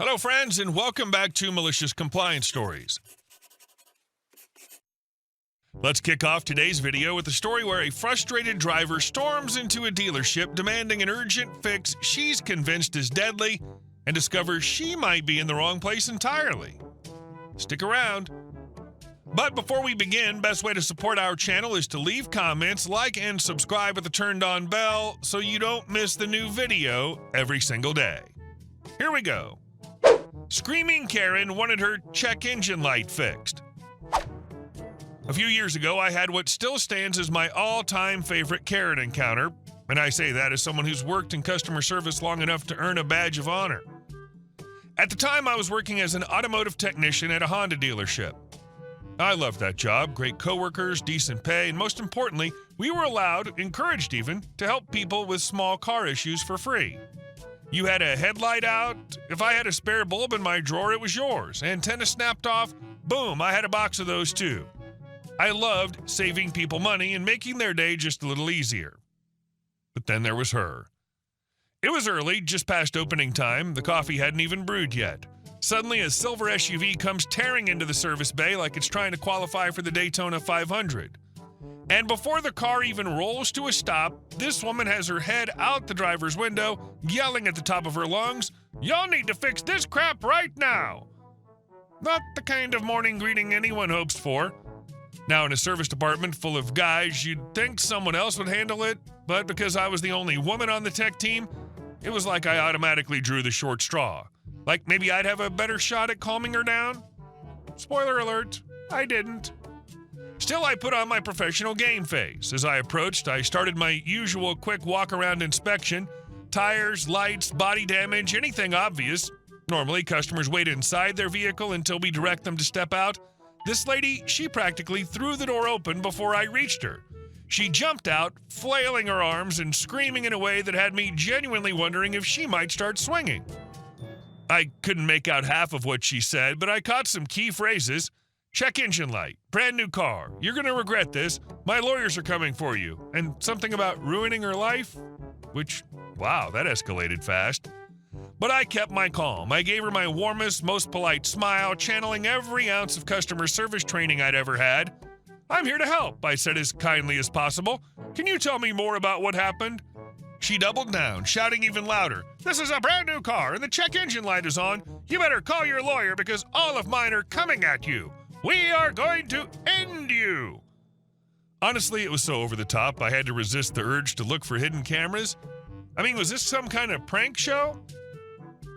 Hello, friends, and welcome back to Malicious Compliance Stories. Let's kick off today's video with a story where a frustrated driver storms into a dealership demanding an urgent fix she's convinced is deadly and discovers she might be in the wrong place entirely. Stick around. But before we begin, best way to support our channel is to leave comments, like, and subscribe with the turned-on bell so you don't miss the new video every single day. Here we go. Screaming Karen wanted her check engine light fixed. A few years ago, I had what still stands as my all-time favorite Karen encounter, and I say that as someone who's worked in customer service long enough to earn a badge of honor. At the time, I was working as an automotive technician at a Honda dealership. I loved that job, great coworkers, decent pay, and most importantly, we were allowed, encouraged even, to help people with small car issues for free. You had a headlight out, if I had a spare bulb in my drawer, it was yours. Antenna snapped off, boom, I had a box of those too. I loved saving people money and making their day just a little easier. But then there was her. It was early, just past opening time, the coffee hadn't even brewed yet. Suddenly, a silver SUV comes tearing into the service bay like it's trying to qualify for the Daytona 500. And before the car even rolls to a stop, this woman has her head out the driver's window, yelling at the top of her lungs, "Y'all need to fix this crap right now!" Not the kind of morning greeting anyone hopes for. Now, in a service department full of guys, you'd think someone else would handle it, but because I was the only woman on the tech team, it was like I automatically drew the short straw. Like maybe I'd have a better shot at calming her down? Spoiler alert, I didn't. Still, I put on my professional game face. As I approached, I started my usual quick walk-around inspection. Tires, lights, body damage, anything obvious. Normally, customers wait inside their vehicle until we direct them to step out. This lady, she practically threw the door open before I reached her. She jumped out, flailing her arms and screaming in a way that had me genuinely wondering if she might start swinging. I couldn't make out half of what she said, but I caught some key phrases. Check engine light, brand new car, you're going to regret this, my lawyers are coming for you, and something about ruining her life, which, wow, that escalated fast. But I kept my calm. I gave her my warmest, most polite smile, channeling every ounce of customer service training I'd ever had. "I'm here to help," I said as kindly as possible. "Can you tell me more about what happened?" She doubled down, shouting even louder, "This is a brand new car and the check engine light is on. You better call your lawyer because all of mine are coming at you. We are going to end you." Honestly, it was so over the top, I had to resist the urge to look for hidden cameras. I mean, was this some kind of prank show?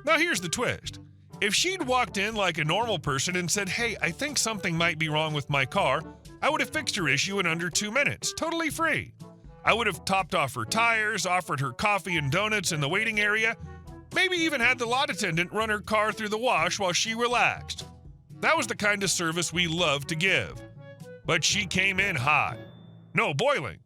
Now here's the twist. If she'd walked in like a normal person and said, "Hey, I think something might be wrong with my car," I would have fixed her issue in under 2 minutes, totally free. I would have topped off her tires, offered her coffee and donuts in the waiting area, maybe even had the lot attendant run her car through the wash while she relaxed. That was the kind of service we love to give. But she came in hot. No, boiling.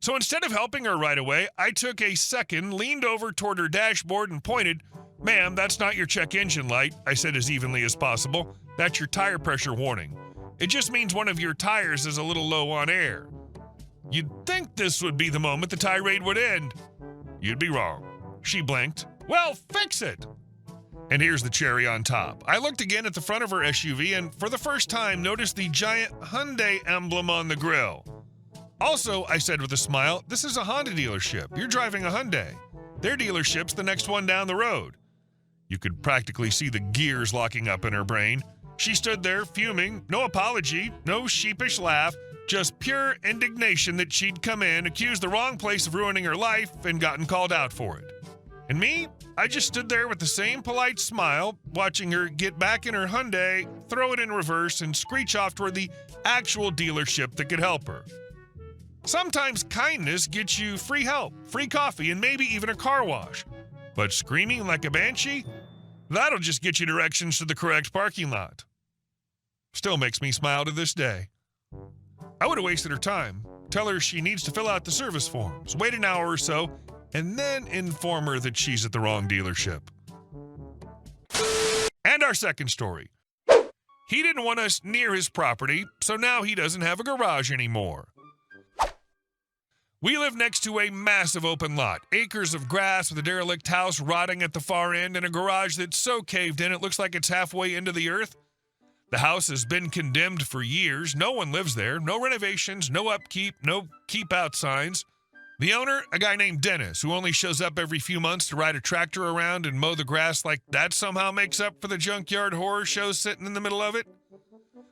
So instead of helping her right away, I took a second, leaned over toward her dashboard and pointed. "Ma'am, that's not your check engine light," I said as evenly as possible. "That's your tire pressure warning. It just means one of your tires is a little low on air." You'd think this would be the moment the tirade would end. You'd be wrong. She blinked. "Well, fix it!" And here's the cherry on top. I looked again at the front of her SUV and for the first time noticed the giant Hyundai emblem on the grille. "Also," I said with a smile, "this is a Honda dealership. You're driving a Hyundai. Their dealership's the next one down the road." You could practically see the gears locking up in her brain. She stood there fuming, no apology, no sheepish laugh, just pure indignation that she'd come in, accused the wrong place of ruining her life, and gotten called out for it. And me? I just stood there with the same polite smile, watching her get back in her Hyundai, throw it in reverse, and screech off toward the actual dealership that could help her. Sometimes kindness gets you free help, free coffee, and maybe even a car wash. But screaming like a banshee? That'll just get you directions to the correct parking lot. Still makes me smile to this day. I would have wasted her time. Tell her she needs to fill out the service forms, wait an hour or so, and then inform her that she's at the wrong dealership. And our second story. He didn't want us near his property, so now he doesn't have a garage anymore. We live next to a massive open lot, acres of grass with a derelict house rotting at the far end and a garage that's so caved in it looks like it's halfway into the earth. The house has been condemned for years. No one lives there. No renovations, no upkeep, no keep out signs. The owner, a guy named Dennis, who only shows up every few months to ride a tractor around and mow the grass like that somehow makes up for the junkyard horror show sitting in the middle of it.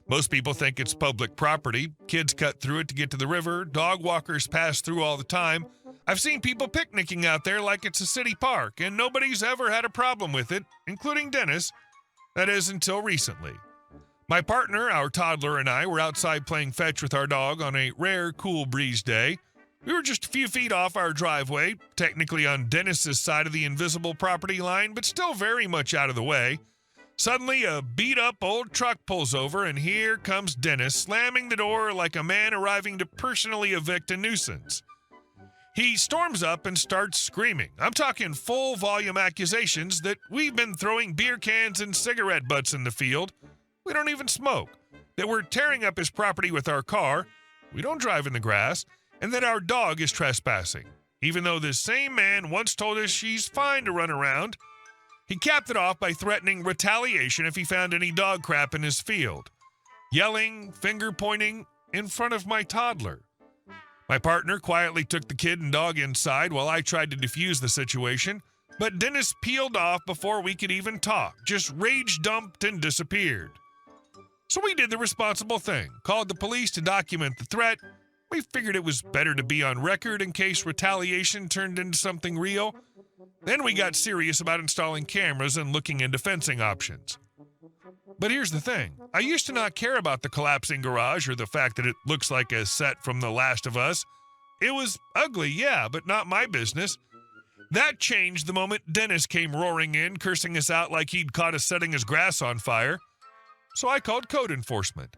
Most people think it's public property. Kids cut through it to get to the river. Dog walkers pass through all the time. I've seen people picnicking out there like it's a city park, and nobody's ever had a problem with it, including Dennis. That is, until recently. My partner, our toddler, and I were outside playing fetch with our dog on a rare, cool breeze day. We were just a few feet off our driveway, technically on Dennis's side of the invisible property line, but still very much out of the way. Suddenly, a beat-up old truck pulls over, and here comes Dennis, slamming the door like a man arriving to personally evict a nuisance. He storms up and starts screaming. I'm talking full-volume accusations that we've been throwing beer cans and cigarette butts in the field. We don't even smoke. That we're tearing up his property with our car. We don't drive in the grass. And that our dog is trespassing, even though this same man once told us she's fine to run around. He capped it off by threatening retaliation if he found any dog crap in his field, yelling, finger-pointing in front of my toddler. My partner quietly took the kid and dog inside while I tried to defuse the situation, but Dennis peeled off before we could even talk, just rage-dumped and disappeared. So we did the responsible thing, called the police to document the threat. We figured it was better to be on record in case retaliation turned into something real. Then we got serious about installing cameras and looking into fencing options. But here's the thing. I used to not care about the collapsing garage or the fact that it looks like a set from The Last of Us. It was ugly, yeah, but not my business. That changed the moment Dennis came roaring in, cursing us out like he'd caught us setting his grass on fire. So I called code enforcement.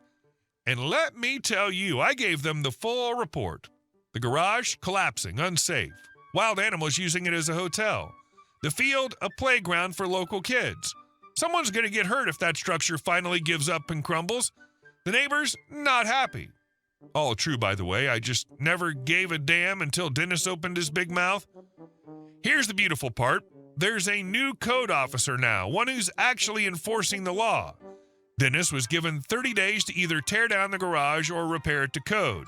And let me tell you, I gave them the full report. The garage, collapsing, unsafe. Wild animals using it as a hotel. The field, a playground for local kids. Someone's going to get hurt if that structure finally gives up and crumbles. The neighbors, not happy. All true, by the way. I just never gave a damn until Dennis opened his big mouth. Here's the beautiful part. There's a new code officer now, one who's actually enforcing the law. Dennis was given 30 days to either tear down the garage or repair it to code.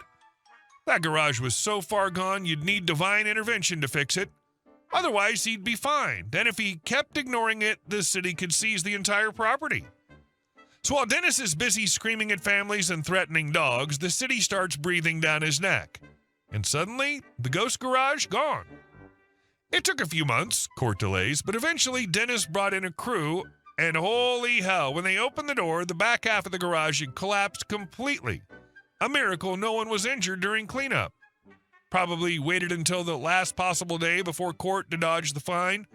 That garage was so far gone you'd need divine intervention to fix it. Otherwise, he'd be fined, and if he kept ignoring it, the city could seize the entire property. So while Dennis is busy screaming at families and threatening dogs, the city starts breathing down his neck. And suddenly, the ghost garage gone. It took a few months, court delays, but eventually Dennis brought in a crew. And holy hell, when they opened the door, the back half of the garage had collapsed completely. A miracle no one was injured during cleanup. Probably waited until the last possible day before court to dodge the fine.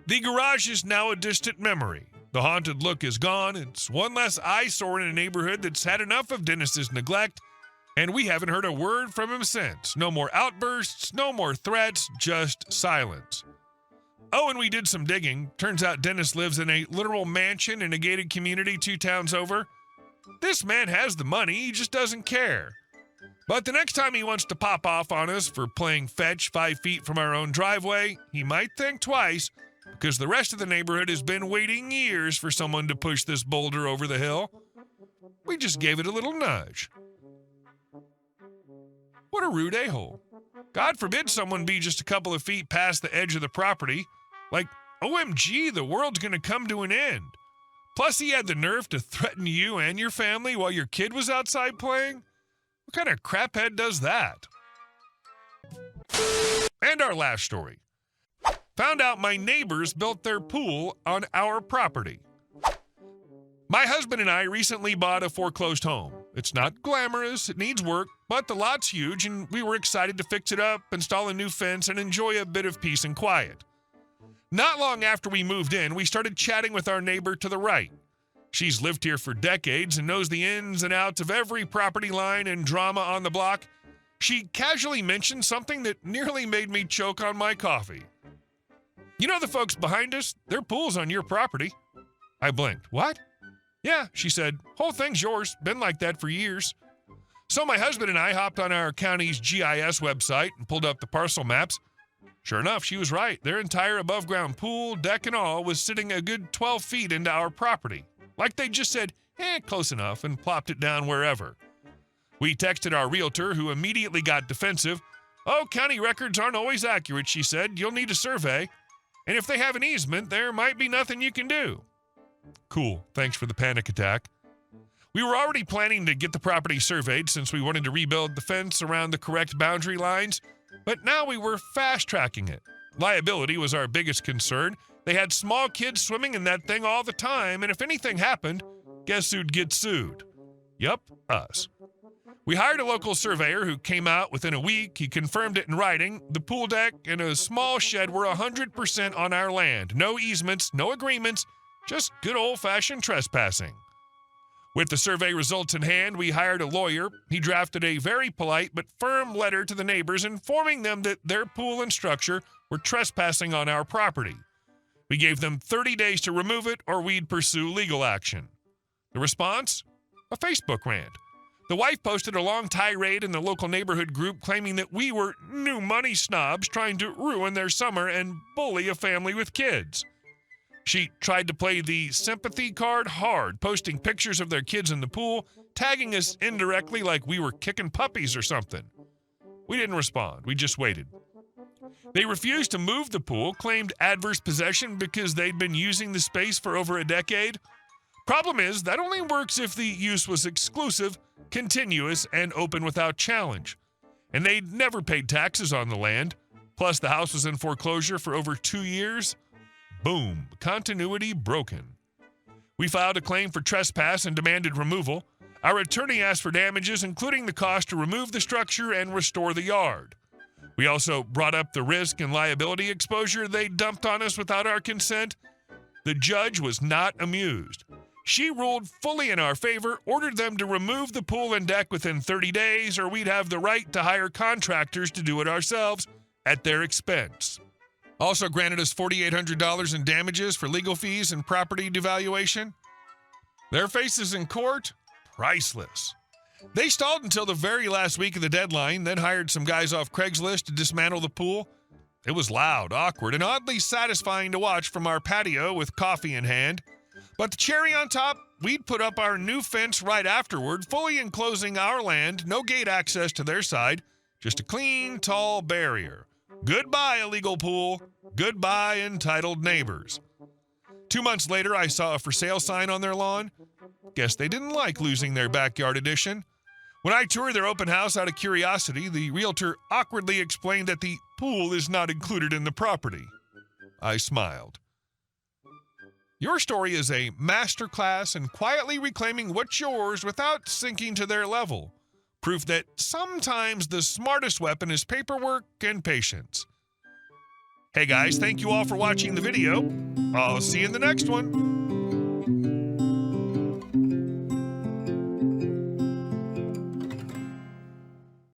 The garage is now a distant memory. The haunted look is gone. It's one less eyesore in a neighborhood that's had enough of Dennis's neglect, and we haven't heard a word from him since. No more outbursts, no more threats, just silence. Oh, and we did some digging. Turns out Dennis lives in a literal mansion in a gated community 2 towns over. This man has the money, he just doesn't care. But the next time he wants to pop off on us for playing fetch 5 feet from our own driveway, he might think twice, because the rest of the neighborhood has been waiting years for someone to push this boulder over the hill. We just gave it a little nudge. What a rude a-hole. God forbid someone be just a couple of feet past the edge of the property. Like, OMG, the world's going to come to an end. Plus, he had the nerve to threaten you and your family while your kid was outside playing? What kind of craphead does that? And our last story. Found out my neighbors built their pool on our property. My husband and I recently bought a foreclosed home. It's not glamorous, it needs work, but the lot's huge and we were excited to fix it up, install a new fence, and enjoy a bit of peace and quiet. Not long after we moved in, we started chatting with our neighbor to the right. She's lived here for decades and knows the ins and outs of every property line and drama on the block. She casually mentioned something that nearly made me choke on my coffee. You know the folks behind us? Their pool's on your property. I blinked. What? Yeah, she said. Whole thing's yours. Been like that for years. So my husband and I hopped on our county's GIS website and pulled up the parcel maps. Sure enough, she was right. Their entire above-ground pool, deck and all, was sitting a good 12 feet into our property. Like they just said, close enough, and plopped it down wherever. We texted our realtor, who immediately got defensive. Oh, county records aren't always accurate, she said. You'll need a survey. And if they have an easement, there might be nothing you can do. Cool. Thanks for the panic attack. We were already planning to get the property surveyed since we wanted to rebuild the fence around the correct boundary lines, but now we were fast-tracking it. Liability was our biggest concern. They had small kids swimming in that thing all the time, and if anything happened, guess who'd get sued? Yup, us. We hired a local surveyor who came out within a week. He confirmed it in writing. The pool deck and a small shed were 100% on our land. No easements, no agreements, just good old-fashioned trespassing. With the survey results in hand, we hired a lawyer. He drafted a very polite but firm letter to the neighbors informing them that their pool and structure were trespassing on our property. We gave them 30 days to remove it or we'd pursue legal action. The response? A Facebook rant. The wife posted a long tirade in the local neighborhood group claiming that we were new money snobs trying to ruin their summer and bully a family with kids. She tried to play the sympathy card hard, posting pictures of their kids in the pool, tagging us indirectly like we were kicking puppies or something. We didn't respond. We just waited. They refused to move the pool, claimed adverse possession because they'd been using the space for over a decade. Problem is, that only works if the use was exclusive, continuous, and open without challenge. And they'd never paid taxes on the land. Plus, the house was in foreclosure for over 2 years. Boom, continuity broken. We filed a claim for trespass and demanded removal. Our attorney asked for damages, including the cost to remove the structure and restore the yard. We also brought up the risk and liability exposure they dumped on us without our consent. The judge was not amused. She ruled fully in our favor, ordered them to remove the pool and deck within 30 days, or we'd have the right to hire contractors to do it ourselves at their expense. Also granted us $4,800 in damages for legal fees and property devaluation. Their faces in court? Priceless. They stalled until the very last week of the deadline, then hired some guys off Craigslist to dismantle the pool. It was loud, awkward, and oddly satisfying to watch from our patio with coffee in hand. But the cherry on top, we'd put up our new fence right afterward, fully enclosing our land, no gate access to their side, just a clean, tall barrier. Goodbye, illegal pool. Goodbye, entitled neighbors. 2 months later, I saw a for sale sign on their lawn. Guess they didn't like losing their backyard edition. When I toured their open house out of curiosity, the realtor awkwardly explained that the pool is not included in the property. I smiled. Your story is a masterclass in quietly reclaiming what's yours without sinking to their level. Proof that sometimes the smartest weapon is paperwork and patience. Hey guys, thank you all for watching the video. I'll see you in the next one.